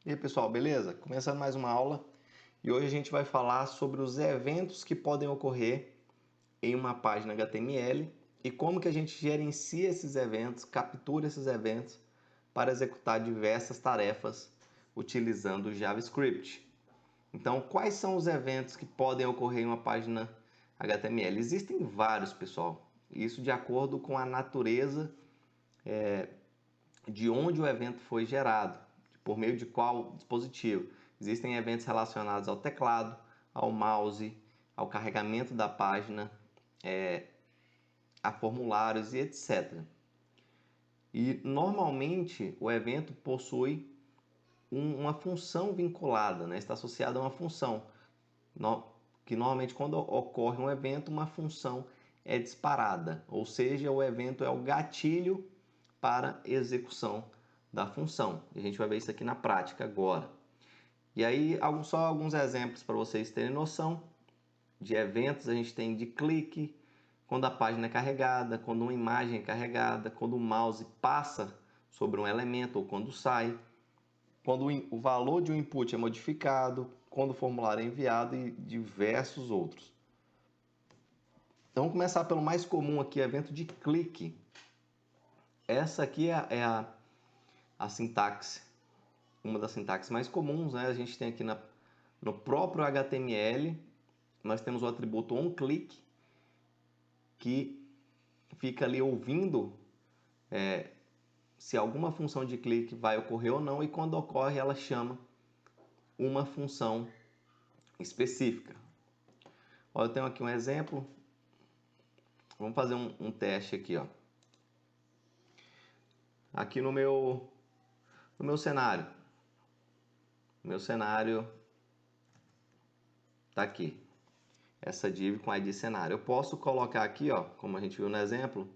E aí, pessoal, beleza? Começando mais uma aula e hoje a gente vai falar sobre os eventos que podem ocorrer em uma página HTML e como que a gente gerencia esses eventos, captura esses eventos para executar diversas tarefas utilizando o JavaScript. Então, quais são os eventos que podem ocorrer em uma página HTML? Existem vários, pessoal. Isso de acordo com a natureza de onde o evento foi gerado, por meio de qual dispositivo. Existem eventos relacionados ao teclado, ao mouse, ao carregamento da página, a formulários e etc. E normalmente o evento possui uma função vinculada, né? Está associado a uma função, que normalmente quando ocorre um evento, uma função é disparada, ou seja, o evento é o gatilho para execução da função. E a gente vai ver isso aqui na prática agora. E aí, só alguns exemplos para vocês terem noção de eventos. A gente tem de clique, quando a página é carregada, quando uma imagem é carregada, quando o mouse passa sobre um elemento ou quando sai, quando o valor de um input é modificado, quando o formulário é enviado e diversos outros. Então, vamos começar pelo mais comum aqui, evento de clique. Essa aqui é a sintaxe, uma das sintaxes mais comuns, né? A gente tem aqui no próprio HTML, nós temos o atributo onClick, que fica ali ouvindo se alguma função de clique vai ocorrer ou não, e quando ocorre ela chama uma função específica. Ó, eu tenho aqui um exemplo, vamos fazer um teste aqui, ó. Aqui no meu cenário. Meu cenário está aqui. Essa div com ID cenário. Eu posso colocar aqui, ó, como a gente viu no exemplo,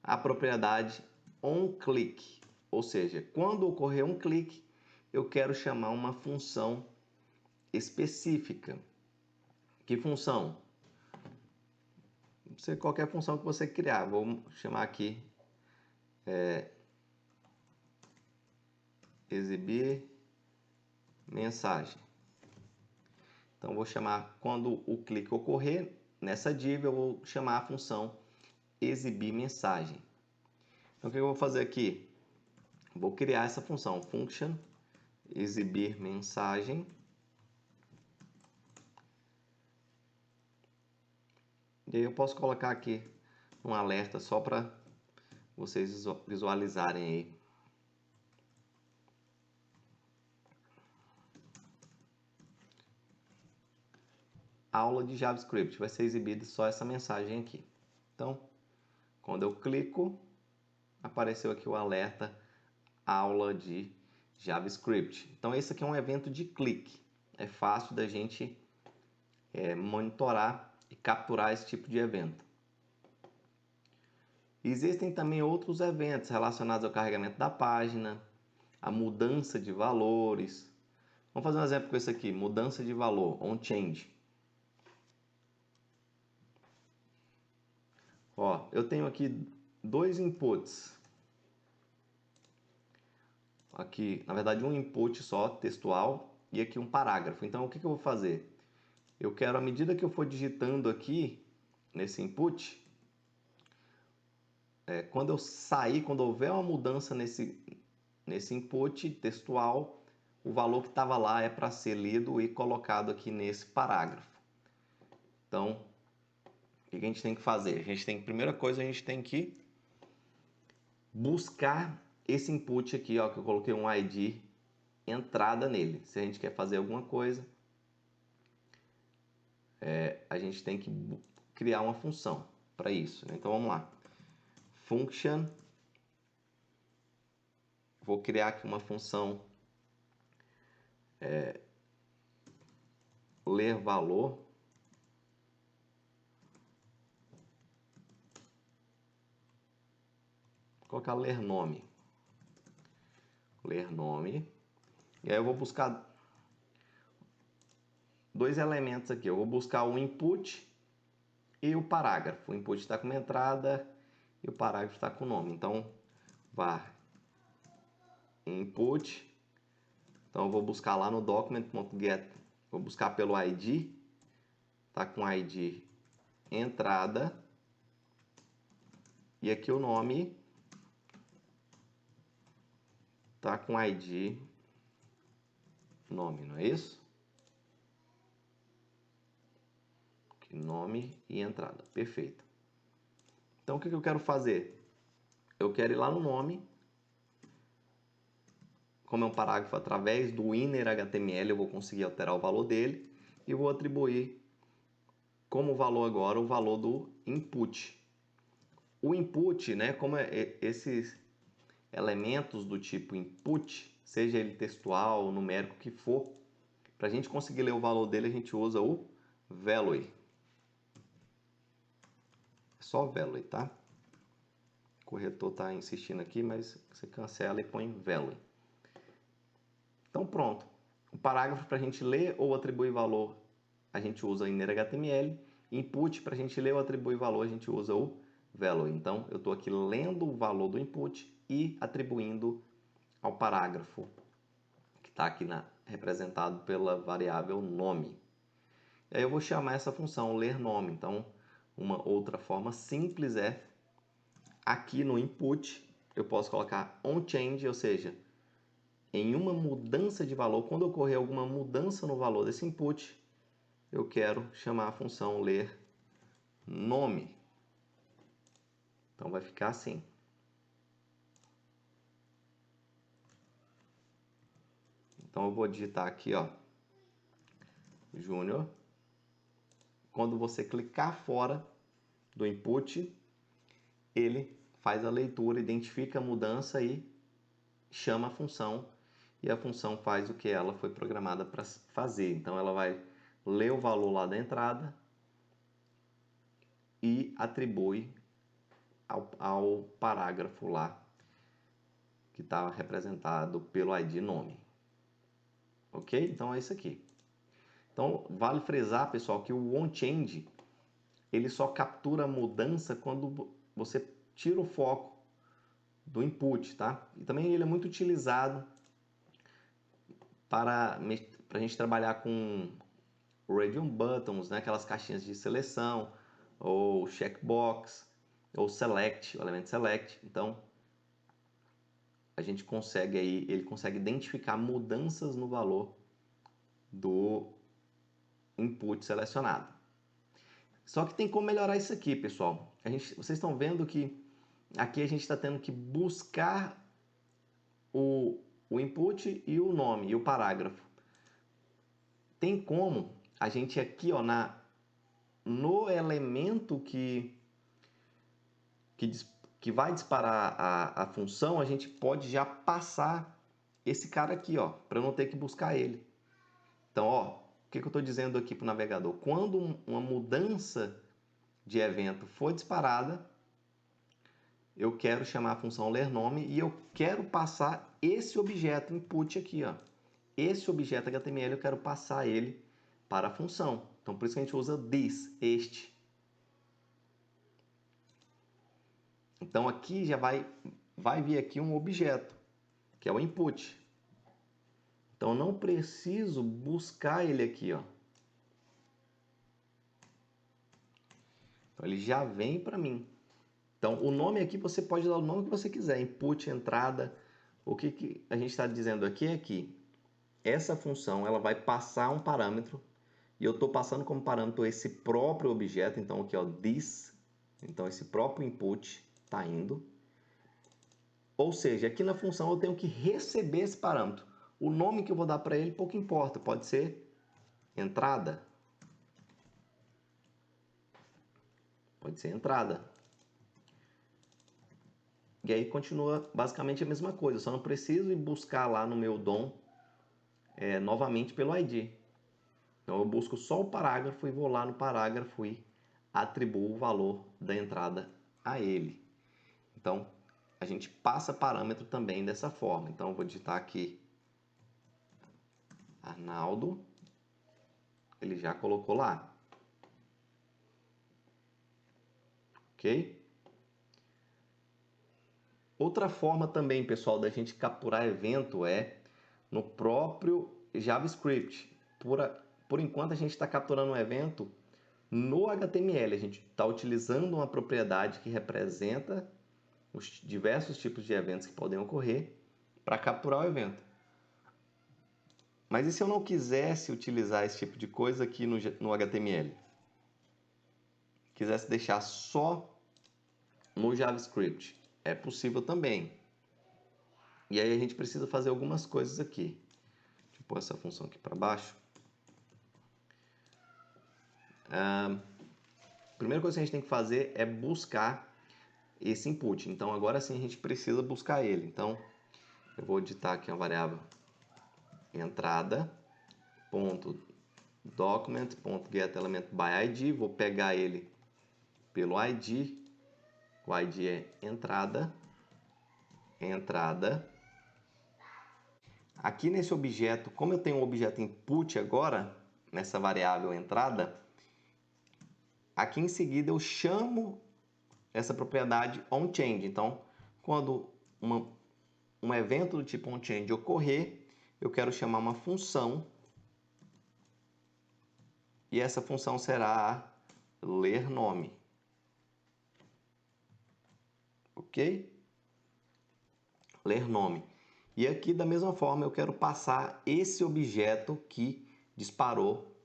a propriedade onClick. Ou seja, quando ocorrer um clique, eu quero chamar uma função específica. Que função? Qualquer função que você criar. Vou chamar aqui exibir mensagem. Então, vou chamar, quando o clique ocorrer, nessa div eu vou chamar a função exibir mensagem. Então, o que eu vou fazer aqui? Vou criar essa função, function exibir mensagem. E aí eu posso colocar aqui um alerta só para vocês visualizarem aí. Aula de JavaScript, vai ser exibida só essa mensagem aqui. Então, quando eu clico, apareceu aqui o alerta aula de JavaScript. Então, esse aqui é um evento de clique. É fácil da gente monitorar e capturar esse tipo de evento. Existem também outros eventos relacionados ao carregamento da página, a mudança de valores. Vamos fazer um exemplo com esse aqui, mudança de valor, onChange. Ó, eu tenho aqui dois inputs. Aqui, na verdade, um input só, textual, e aqui um parágrafo. Então, o que eu vou fazer? Eu quero, à medida que eu for digitando aqui, nesse input, quando eu sair, quando houver uma mudança nesse input textual, o valor que estava lá é para ser lido e colocado aqui nesse parágrafo. Então, o que a gente tem que fazer? Primeira coisa, a gente tem que buscar esse input aqui, ó, que eu coloquei um ID entrada nele. Se a gente quer fazer alguma coisa, a gente tem que criar uma função para isso, né? Então vamos lá. Function. Vou criar aqui uma função ler valor. Vou colocar ler nome. Ler nome. E aí eu vou buscar dois elementos aqui. Eu vou buscar o input e o parágrafo. O input está com uma entrada e o parágrafo está com o nome. Então, var input Então eu vou buscar lá no document.get, vou buscar pelo ID, tá com ID entrada, e aqui o nome tá com ID nome, não é isso? Aqui, nome e entrada, perfeito. Então o que eu quero fazer? Eu quero ir lá no nome, como é um parágrafo através do inner HTML, eu vou conseguir alterar o valor dele e vou atribuir como valor agora o valor do input. O input, né, como esses elementos do tipo input, seja ele textual, numérico, que for, para a gente conseguir ler o valor dele, a gente usa o value. É só value, tá? O corretor está insistindo aqui, mas você cancela e põe value. Então pronto. O parágrafo para a gente ler ou atribuir valor, a gente usa inner HTML. Input, para a gente ler ou atribuir valor, a gente usa o value. Então eu estou aqui lendo o valor do input e atribuindo ao parágrafo, que está aqui representado pela variável nome. E aí eu vou chamar essa função ler nome. Então, uma outra forma simples é, aqui no input, eu posso colocar onChange, ou seja, em uma mudança de valor, quando ocorrer alguma mudança no valor desse input, eu quero chamar a função ler nome. Então vai ficar assim. Então eu vou digitar aqui, ó, Júnior. Quando você clicar fora do input, ele faz a leitura, identifica a mudança e chama a função. E a função faz o que ela foi programada para fazer. Então ela vai ler o valor lá da entrada e atribui ao parágrafo lá que está representado pelo ID nome. Ok? Então é isso aqui. Então vale frisar, pessoal, que o onChange ele só captura a mudança quando você tira o foco do input, tá? E também ele é muito utilizado para a gente trabalhar com radial buttons, né? Aquelas caixinhas de seleção, ou checkbox, ou select, o elemento select. Então a gente consegue aí, ele consegue identificar mudanças no valor do input selecionado. Só que tem como melhorar isso aqui, pessoal. Vocês estão vendo que aqui a gente está tendo que buscar o input e o nome e o parágrafo. Tem como a gente aqui, ó, no elemento que vai disparar a função, a gente pode já passar esse cara aqui, ó, para eu não ter que buscar ele. Então, ó, o que eu estou dizendo aqui para o navegador? Quando uma mudança de evento for disparada, eu quero chamar a função ler nome e eu quero passar esse objeto input aqui, ó. Esse objeto HTML eu quero passar ele para a função. Então, por isso que a gente usa this, este. Então, aqui já vai vir aqui um objeto, que é o input. Então, eu não preciso buscar ele aqui, ó. Então, ele já vem para mim. Então, o nome aqui você pode dar o nome que você quiser, input, entrada. O que a gente está dizendo aqui é que essa função ela vai passar um parâmetro e eu estou passando como parâmetro esse próprio objeto. Então, aqui, ó, this. Então, esse próprio input está indo. Ou seja, aqui na função eu tenho que receber esse parâmetro. O nome que eu vou dar para ele pouco importa. Pode ser entrada. Pode ser entrada. E aí continua basicamente a mesma coisa. Eu só não preciso ir buscar lá no meu DOM novamente pelo ID. Então eu busco só o parágrafo e vou lá no parágrafo e atribuo o valor da entrada a ele. Então a gente passa parâmetro também dessa forma. Então eu vou digitar aqui Arnaldo. Ele já colocou lá. Ok? Outra forma também, pessoal, da gente capturar evento é no próprio JavaScript. Por enquanto, a gente está capturando um evento no HTML. A gente está utilizando uma propriedade que representa os diversos tipos de eventos que podem ocorrer para capturar o evento. Mas e se eu não quisesse utilizar esse tipo de coisa aqui no HTML? Quisesse deixar só no JavaScript? É possível também. E aí a gente precisa fazer algumas coisas aqui. Deixa eu pôr essa função aqui para baixo. A primeira coisa que a gente tem que fazer é buscar esse input. Então agora sim a gente precisa buscar ele. Então eu vou digitar aqui uma variável entrada.document.getElementById. Vou pegar ele pelo ID. O ID é entrada. Aqui nesse objeto, como eu tenho um objeto input agora, nessa variável entrada, aqui em seguida eu chamo essa propriedade onChange. Então, quando um evento do tipo onChange ocorrer, eu quero chamar uma função e essa função será ler nome. Ok? Ler nome. E aqui, da mesma forma, eu quero passar esse objeto que disparou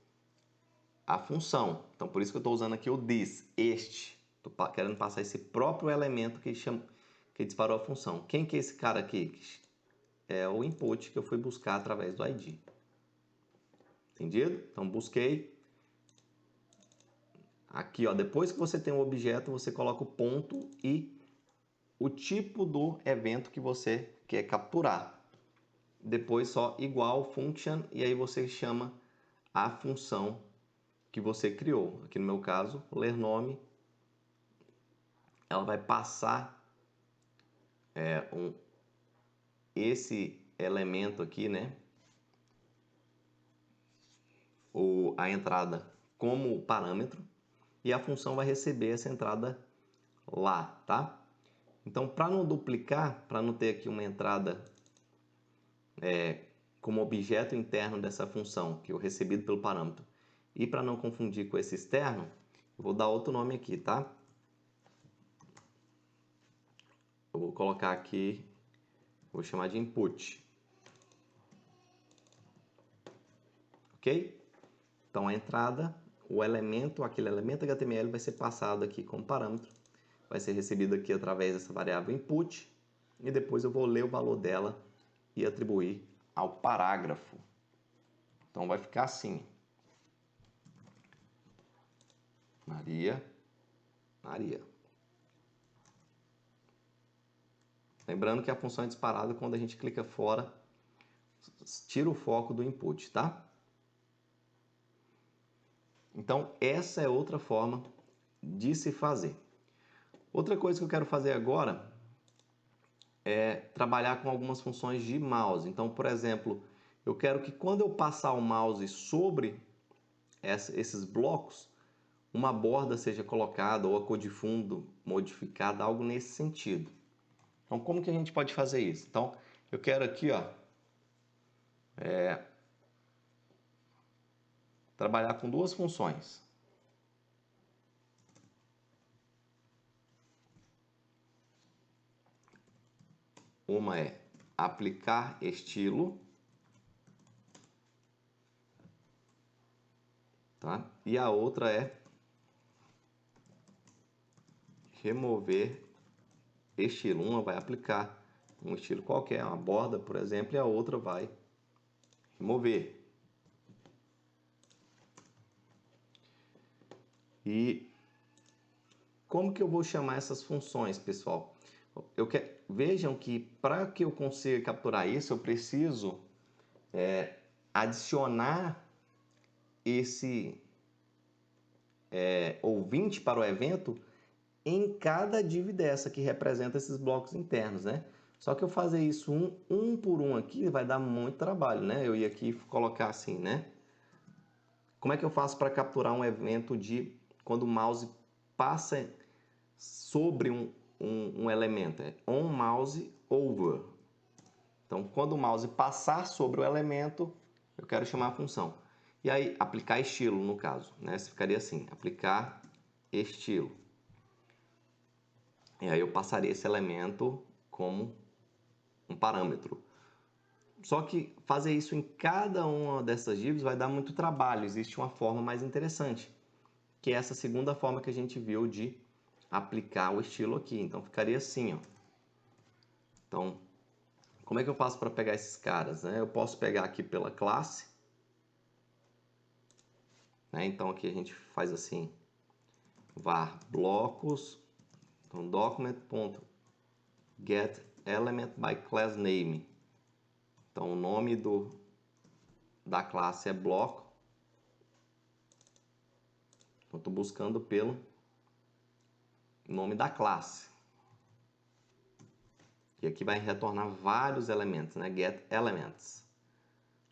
a função. Então, por isso que eu estou usando aqui o this, este. Estou querendo passar esse próprio elemento que disparou a função. Quem que é esse cara aqui? É o input que eu fui buscar através do ID. Entendido? Então, busquei. Aqui, ó, depois que você tem um objeto, você coloca o ponto e o tipo do evento que você quer capturar. Depois só igual function e aí você chama a função que você criou. Aqui no meu caso, ler nome, ela vai passar esse elemento aqui, né? A entrada como parâmetro e a função vai receber essa entrada lá, tá? Então, para não duplicar, para não ter aqui uma entrada como objeto interno dessa função, que é o recebido pelo parâmetro, e para não confundir com esse externo, eu vou dar outro nome aqui, tá? Eu vou colocar aqui, vou chamar de input. Ok? Então, a entrada, aquele elemento HTML vai ser passado aqui como parâmetro, vai ser recebido aqui através dessa variável input, e depois eu vou ler o valor dela e atribuir ao parágrafo. Então, vai ficar assim. Maria. Lembrando que a função é disparada quando a gente clica fora, tira o foco do input, tá? Então, essa é outra forma de se fazer. Outra coisa que eu quero fazer agora é trabalhar com algumas funções de mouse. Então, por exemplo, eu quero que quando eu passar o mouse sobre esses blocos, uma borda seja colocada ou a cor de fundo modificada, algo nesse sentido. Então, como que a gente pode fazer isso? Então, eu quero aqui, ó, trabalhar com duas funções. Uma é aplicar estilo, tá? E a outra é remover estilo. Uma vai aplicar um estilo qualquer, uma borda, por exemplo, e a outra vai remover. E como que eu vou chamar essas funções, pessoal? Vejam que para que eu consiga capturar isso, eu preciso adicionar esse ouvinte para o evento em cada div dessa que representa esses blocos internos, né? Só que eu fazer isso um por um aqui vai dar muito trabalho, né? Eu ia aqui colocar assim, né? Como é que eu faço para capturar um evento de quando o mouse passa sobre um elemento? É on mouse over. Então, quando o mouse passar sobre o elemento, eu quero chamar a função. E aí, aplicar estilo, no caso, né? Ficaria assim, aplicar estilo. E aí eu passaria esse elemento como um parâmetro. Só que fazer isso em cada uma dessas divs vai dar muito trabalho. Existe uma forma mais interessante, que é essa segunda forma que a gente viu de aplicar o estilo aqui. Então, ficaria assim, ó. Então, como é que eu faço para pegar esses caras, né? Eu posso pegar aqui pela classe, né? Então, aqui a gente faz assim, var blocos, então document.getElementByClassName. Então, o nome da classe é bloco. Então, estou buscando pelo nome da classe. E aqui vai retornar vários elementos, né? GetElements,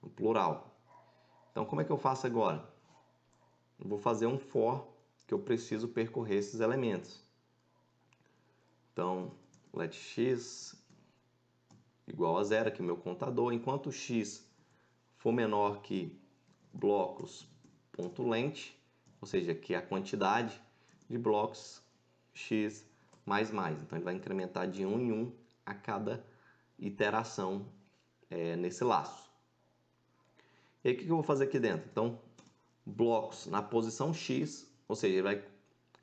no plural. Então, como é que eu faço agora? Eu vou fazer um for que eu preciso percorrer esses elementos. Então, let x igual a 0, aqui é o meu contador. Enquanto x for menor que blocos.length, ou seja, que é a quantidade de blocos x mais mais. Então, ele vai incrementar de 1 em 1 a cada iteração nesse laço. E aí, o que eu vou fazer aqui dentro? Então, blocos na posição x, ou seja, ele vai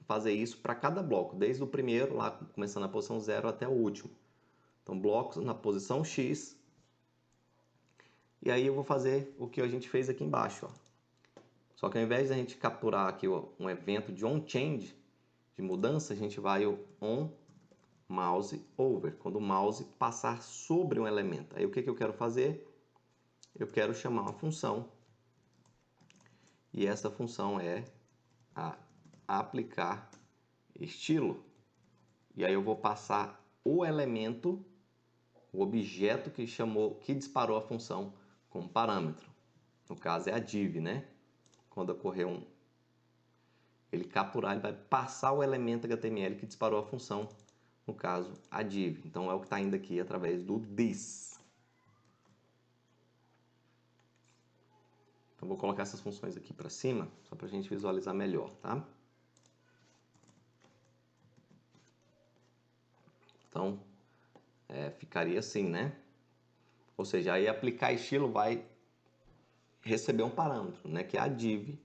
fazer isso para cada bloco, desde o primeiro, lá começando na posição 0 até o último. Então, blocos na posição x. E aí eu vou fazer o que a gente fez aqui embaixo, ó. Só que ao invés de a gente capturar aqui um evento de onChange, de mudança, a gente vai o onMouseOver, quando o mouse passar sobre um elemento. Aí o que eu quero fazer? Eu quero chamar uma função, e essa função é a aplicar estilo. E aí eu vou passar o elemento, o objeto que disparou a função como parâmetro. No caso é a div, né? Quando ocorrer ele capturar, ele vai passar o elemento HTML que disparou a função, no caso a div. Então é o que está indo aqui através do this. Então vou colocar essas funções aqui para cima, só para a gente visualizar melhor, tá? Então, ficaria assim, né? Ou seja, aí aplicar estilo vai receber um parâmetro, né? Que é a div,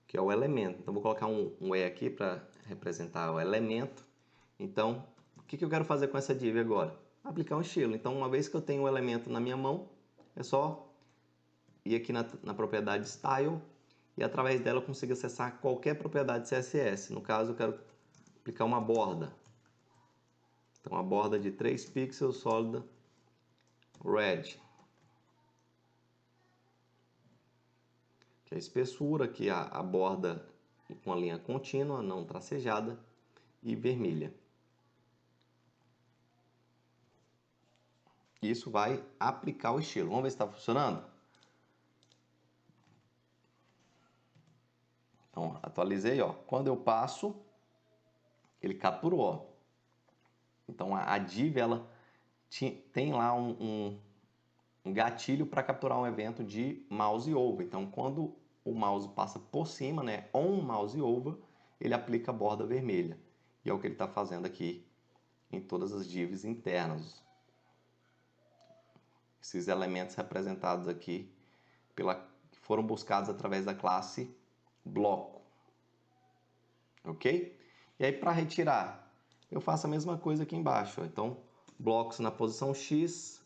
que é o elemento. Então, vou colocar um E aqui para representar o elemento. Então, o que eu quero fazer com essa div agora? Aplicar um estilo. Então, uma vez que eu tenho o elemento na minha mão, é só ir aqui na propriedade Style e através dela eu consigo acessar qualquer propriedade CSS. No caso, eu quero aplicar uma borda. Então, a borda de 3 pixels, sólida, red. Que é a espessura, aqui a borda com a linha contínua, não tracejada, e vermelha. Isso vai aplicar o estilo. Vamos ver se está funcionando? Então, atualizei, ó. Quando eu passo, ele capturou, ó. Então, a div, ela tem lá um gatilho para capturar um evento de mouse over. Então, quando o mouse passa por cima, né, on mouse over, ele aplica a borda vermelha. E é o que ele está fazendo aqui em todas as divs internas. Esses elementos representados aqui foram buscados através da classe bloco. Ok? E aí, para retirar, eu faço a mesma coisa aqui embaixo. Ó. Então, blocos na posição X,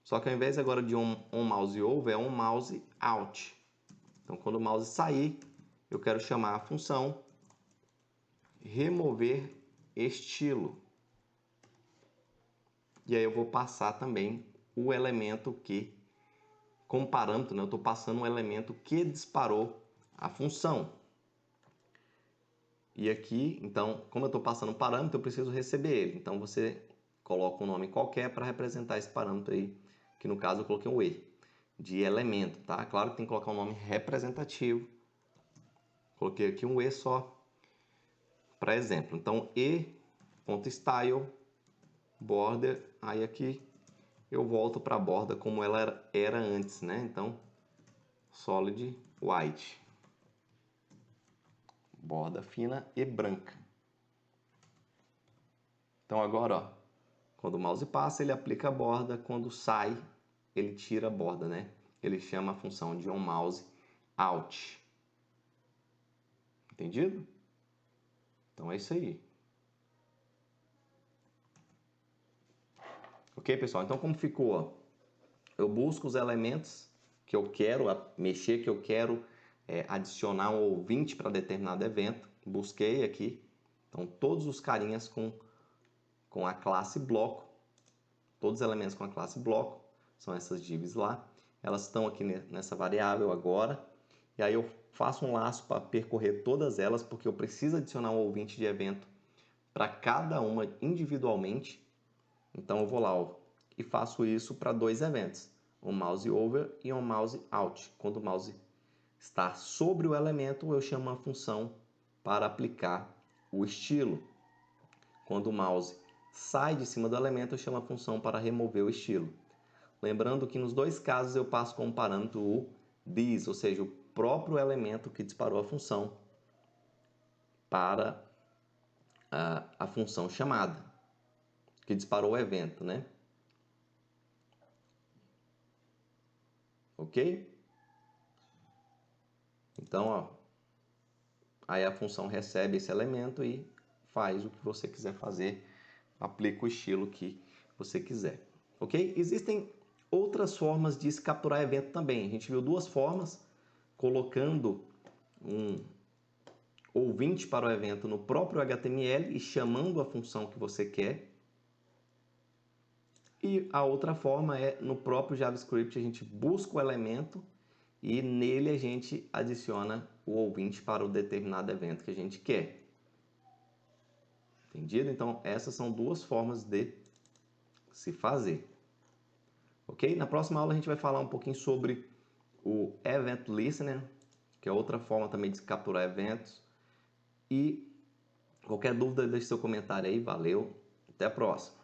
só que ao invés agora de on mouse over, é on mouse out. Então, quando o mouse sair, eu quero chamar a função remover estilo. E aí eu vou passar também o elemento que, como parâmetro, né, eu estou passando um elemento que disparou a função. E aqui, então, como eu estou passando um parâmetro, eu preciso receber ele. Então, você coloca um nome qualquer para representar esse parâmetro aí, que no caso eu coloquei um E, de elemento, tá? Claro que tem que colocar um nome representativo. Coloquei aqui um E só, para exemplo. Então, e.style, border, aí aqui eu volto para a borda como ela era antes, né? Então, solid white. Borda fina e branca. Então agora, ó, quando o mouse passa, ele aplica a borda, quando sai, ele tira a borda, né? Ele chama a função de onMouse out. Entendido? Então é isso aí. Ok, pessoal? Então como ficou? Ó? Eu busco os elementos que eu quero mexer, que eu quero adicionar um ouvinte para determinado evento. Busquei aqui. Então todos os carinhas com a classe bloco, todos os elementos com a classe bloco, são essas divs lá. Elas estão aqui nessa variável agora. E aí eu faço um laço para percorrer todas elas, porque eu preciso adicionar um ouvinte de evento para cada uma individualmente. Então eu vou lá, ó, e faço isso para dois eventos, um mouse over e um mouse out. Quando o mouse está sobre o elemento, eu chamo uma função para aplicar o estilo. Quando o mouse sai de cima do elemento, eu chamo a função para remover o estilo. Lembrando que nos dois casos eu passo como parâmetro o this, ou seja, o próprio elemento que disparou a função para a função chamada, que disparou o evento, né? Ok? Então, ó, aí a função recebe esse elemento e faz o que você quiser fazer, aplica o estilo que você quiser. Ok? Existem outras formas de se capturar evento também. A gente viu duas formas, colocando um ouvinte para o evento no próprio HTML e chamando a função que você quer. E a outra forma é no próprio JavaScript a gente busca o elemento e nele a gente adiciona o ouvinte para o determinado evento que a gente quer. Entendido? Então essas são duas formas de se fazer. Ok? Na próxima aula a gente vai falar um pouquinho sobre o Event Listener, que é outra forma também de capturar eventos. E qualquer dúvida, deixe seu comentário aí. Valeu, até a próxima.